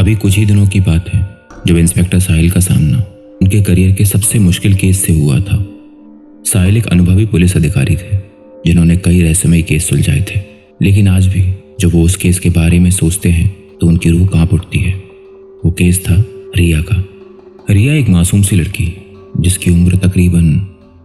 अभी कुछ ही दिनों की बात है जब इंस्पेक्टर साहिल का सामना उनके करियर के सबसे मुश्किल केस से हुआ था। साहिल एक अनुभवी पुलिस अधिकारी थे जिन्होंने कई रहस्यमयी केस सुलझाए थे, लेकिन आज भी जब वो उस केस के बारे में सोचते हैं तो उनकी रूह कांप उठती है। वो केस था रिया का। रिया एक मासूम सी लड़की जिसकी उम्र तकरीबन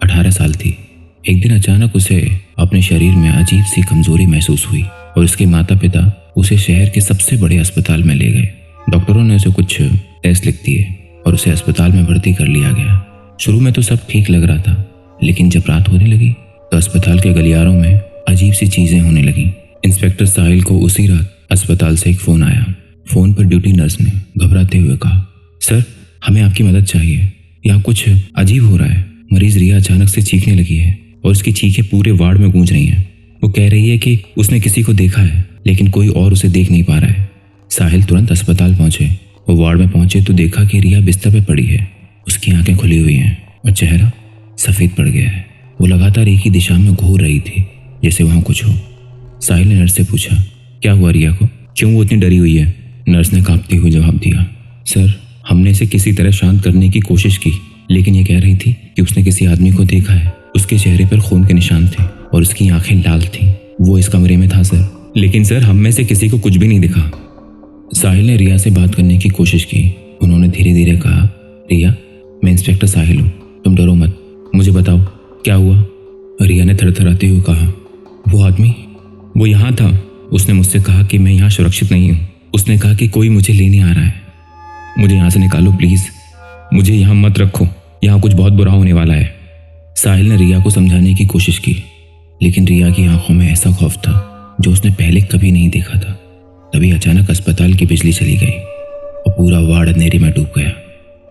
18 साल थी। एक दिन अचानक उसे अपने शरीर में अजीब सी कमजोरी महसूस हुई और उसके माता पिता उसे शहर के सबसे बड़े अस्पताल में ले गए। डॉक्टरों ने उसे कुछ टेस्ट लिख दिए और उसे अस्पताल में भर्ती कर लिया गया। शुरू में तो सब ठीक लग रहा था, लेकिन जब रात होने लगी तो अस्पताल के गलियारों में अजीब सी चीजें होने लगी। इंस्पेक्टर साहिल को उसी रात अस्पताल से एक फोन आया। फोन पर ड्यूटी नर्स ने घबराते हुए कहा, सर हमें आपकी मदद चाहिए, यहाँ कुछ अजीब हो रहा है। मरीज रिया अचानक से चीखने लगी है और उसकी चीखें पूरे वार्ड में गूंज रही हैं। वो कह रही है कि उसने किसी को देखा है, लेकिन कोई और उसे देख नहीं पा रहा है। साहिल तुरंत अस्पताल पहुंचे। वो वार्ड में पहुंचे तो देखा कि रिया बिस्तर पे पड़ी है। उसकी आंखें खुली हुई हैं और चेहरा सफेद पड़ गया है। वो लगातार एक ही दिशा में घूर रही थी, जैसे वहां कुछ हो। साहिल ने नर्स से पूछा, क्या हुआ रिया को, क्यों वो इतनी डरी हुई है? नर्स ने कांपते हुए जवाब दिया, सर हमने इसे किसी तरह शांत करने की कोशिश की, लेकिन ये कह रही थी कि उसने किसी आदमी को देखा है। उसके चेहरे पर खून के निशान थे और उसकी आंखें लाल थीं। वो इस कमरे में था सर, लेकिन सर हम में से किसी को कुछ भी नहीं दिखा। साहिल ने रिया से बात करने की कोशिश की। उन्होंने धीरे धीरे कहा, रिया मैं इंस्पेक्टर साहिल हूँ, तुम डरो मत, मुझे बताओ क्या हुआ। रिया ने थरथराते हुए कहा, वो आदमी वो यहाँ था, उसने मुझसे कहा कि मैं यहाँ सुरक्षित नहीं हूँ। उसने कहा कि कोई मुझे लेने आ रहा है, मुझे यहाँ से निकालो प्लीज़, मुझे यहाँ मत रखो, यहाँ कुछ बहुत बुरा होने वाला है। साहिल ने रिया को समझाने की कोशिश की, लेकिन रिया की आंखों में ऐसा खौफ था जो उसने पहले कभी नहीं देखा था। तभी अचानक अस्पताल की बिजली चली गई और पूरा वार्ड अंधेरे में डूब गया।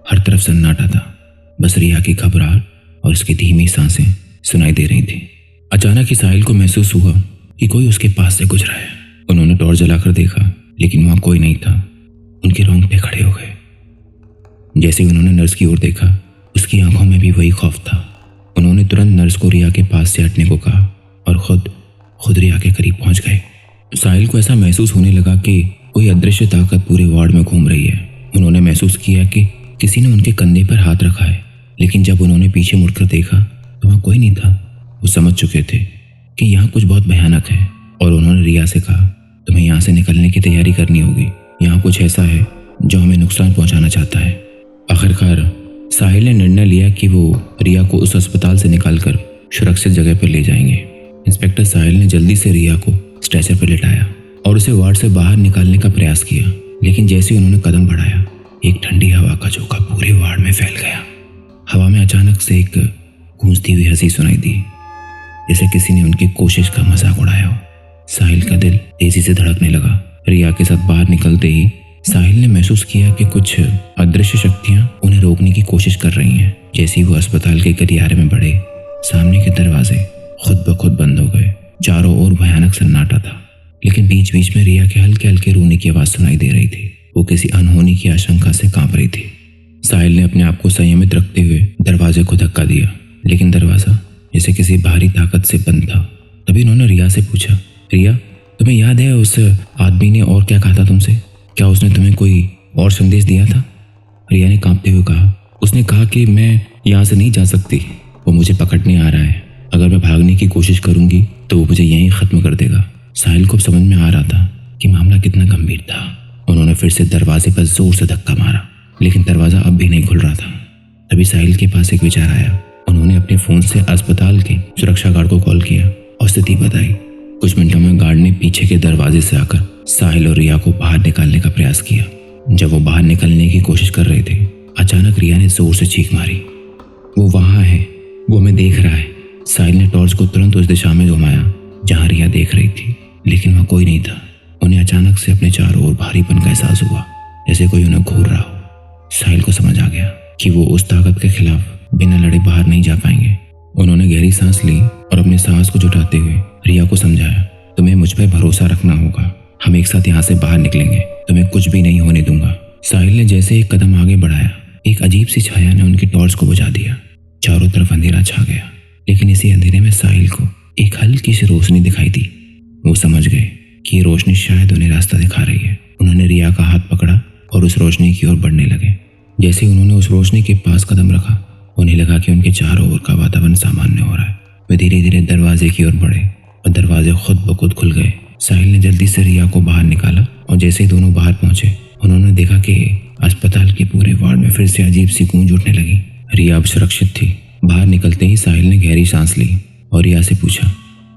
हर तरफ सन्नाटा था, बस रिया की घबराहट और उसकी धीमी सांसें सुनाई दे रही थी। अचानक ही साहिल को महसूस हुआ कि कोई उसके पास से गुजरा है। उन्होंने टॉर्च जलाकर देखा, लेकिन वहां कोई नहीं था। उनके रोंगटे खड़े हो गए। जैसे ही उन्होंने नर्स की ओर देखा, उसकी आंखों में भी वही खौफ था। उन्होंने तुरंत नर्स को रिया के पास से हटने को कहा और खुद रिया के करीब पहुंच गए। साहिल को ऐसा महसूस होने लगा कि कोई अदृश्य ताकत पूरे वार्ड में घूम रही है। उन्होंने महसूस किया कि किसी ने उनके कंधे पर हाथ रखा है, लेकिन जब उन्होंने पीछे मुड़कर देखा तो वहाँ कोई नहीं था। वो समझ चुके थे कि यहाँ कुछ बहुत भयानक है और उन्होंने रिया से कहा, तुम्हें यहाँ से निकलने की तैयारी करनी होगी, यहाँ कुछ ऐसा है जो हमें नुकसान पहुँचाना चाहता है। आखिरकार साहिल ने निर्णय लिया कि वो रिया को उस अस्पताल से निकालकर सुरक्षित जगह पर ले जाएंगे। इंस्पेक्टर साहिल ने जल्दी से रिया को स्ट्रेचर पर लेटाया और उसे वार्ड से बाहर निकालने का प्रयास किया, लेकिन जैसे ही उन्होंने कदम बढ़ाया, एक ठंडी हवा का झोंका पूरे वार्ड में फैल गया। हवा में अचानक से एक गूंजती हुई हंसी सुनाई दी, जैसे किसी ने उनकी कोशिश का मजाक उड़ाया हो। साहिल का दिल तेजी से धड़कने लगा। रिया के साथ बाहर निकलते ही साहिल ने महसूस किया कि कुछ अदृश्य शक्तियां उन्हें रोकने की कोशिश कर रही हैं। जैसे ही वो अस्पताल के गलियारे में बढ़े, सामने के दरवाजे खुद ब खुद बंद हो गए। चारों ओर भयानक सन्नाटा था, लेकिन बीच बीच में रिया के हल्के हल्के रोने की आवाज सुनाई दे रही थी। वो किसी अनहोनी की आशंका से कांप रही थी। साहिल ने अपने आप को संयमित रखते हुए दरवाजे को धक्का दिया, लेकिन दरवाजा जैसे किसी भारी ताकत से बंद था। तभी उन्होंने रिया से पूछा, रिया तुम्हें याद है उस आदमी ने और क्या कहा था तुमसे? क्या उसने तुम्हें कोई और संदेश दिया था? रिया ने कांपते हुए कहा, उसने कहा कि मैं यहाँ से नहीं जा सकती, वो मुझे पकड़ने आ रहा है। अगर मैं भागने की कोशिश करूंगी तो वो मुझे यहीं खत्म कर देगा। साहिल को समझ में आ रहा था कि मामला कितना गंभीर था। उन्होंने फिर से दरवाजे पर जोर से धक्का मारा, लेकिन दरवाजा अब भी नहीं खुल रहा था। तभी साहिल के पास एक विचार आया। उन्होंने अपने फोन से अस्पताल के सुरक्षा गार्ड को कॉल किया और स्थिति बताई। कुछ मिनटों में गार्ड ने पीछे के दरवाजे से आकर साहिल और रिया को बाहर निकालने का प्रयास किया। जब वो बाहर निकलने की कोशिश कर रहे थे, अचानक रिया ने जोर से चीख मारी, वो वहां है, वो हमें देख रहा है। साहिल ने टॉर्च को तुरंत उस दिशा में घुमाया जहां रिया देख रही थी, लेकिन वहां कोई नहीं था। उन्हें अचानक से अपने चारों ओर भारीपन का एहसास हुआ, जैसे कोई उन्हें घूर रहा हो। साहिल को समझ आ गया कि वो उस ताकत के खिलाफ बिना लड़े बाहर नहीं जा पाएंगे। उन्होंने गहरी सांस ली और अपने साहस को जुटाते हुए रिया को समझाया, तुम्हें मुझ पर भरोसा रखना होगा, हम एक साथ यहाँ से बाहर निकलेंगे, तुम्हें कुछ भी नहीं होने दूंगा। साहिल ने जैसे एक कदम आगे बढ़ाया, एक अजीब सी छाया ने उनकी टॉर्च को बुझा दिया। चारों तरफ अंधेरा छा गया, लेकिन इसी अंधेरे में साहिल को एक हल्की सी रोशनी दिखाई दी। वो समझ गए कि ये रोशनी शायद उन्हें रास्ता दिखा रही है। उन्होंने रिया का हाथ पकड़ा और और उस रोशनी की ओर बढ़ने लगे। जैसे ही उन्होंने उस रोशनी के पास कदम रखा, उन्हें लगा कि उनके चारों ओर का वातावरण सामान्य हो रहा है। वे धीरे धीरे दरवाजे की ओर बढ़े और दरवाजे खुद ब खुद खुल गए। साहिल ने जल्दी से रिया को बाहर निकाला और जैसे ही दोनों बाहर पहुंचे, उन्होंने देखा कि अस्पताल के पूरे वार्ड में फिर से अजीब सी गूंज उठने लगी। रिया अब सुरक्षित थी। बाहर निकलते ही साहिल ने गहरी सांस ली और रिया से पूछा,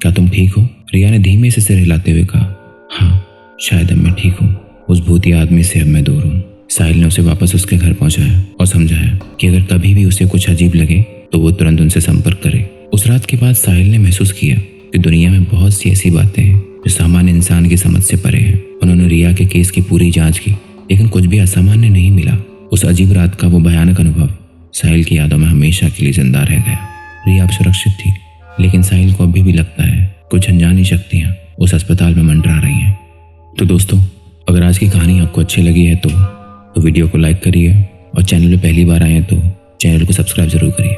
क्या तुम ठीक हो? रिया ने धीमे से सिर हिलाते हुए कहा, हाँ, शायद अब मैं ठीक हूँ। उस भूतिया आदमी से अब मैं दूर हूँ। साहिल ने उसे वापस उसके घर पहुंचाया और समझाया कि अगर कभी भी उसे कुछ अजीब लगे तो वो तुरंत उनसे संपर्क करे। उस रात के बाद साहिल ने महसूस किया कि दुनिया में बहुत सी ऐसी बातें हैं जो सामान्य इंसान की समझ से परे हैं। उन्होंने रिया के केस की पूरी जांच की, लेकिन कुछ भी असामान्य नहीं मिला। उस अजीब रात का वो भयानक अनुभव साहिल की यादों में हमेशा के लिए जिंदा रह गया। रिया अब सुरक्षित थी, लेकिन साहिल को अभी भी लगता है कुछ अनजानी शक्तियाँ उस अस्पताल में मंडरा रही हैं। तो दोस्तों, अगर आज की कहानी आपको अच्छी लगी है तो वीडियो को लाइक करिए और चैनल पे पहली बार आए हैं तो चैनल को सब्सक्राइब जरूर करिए।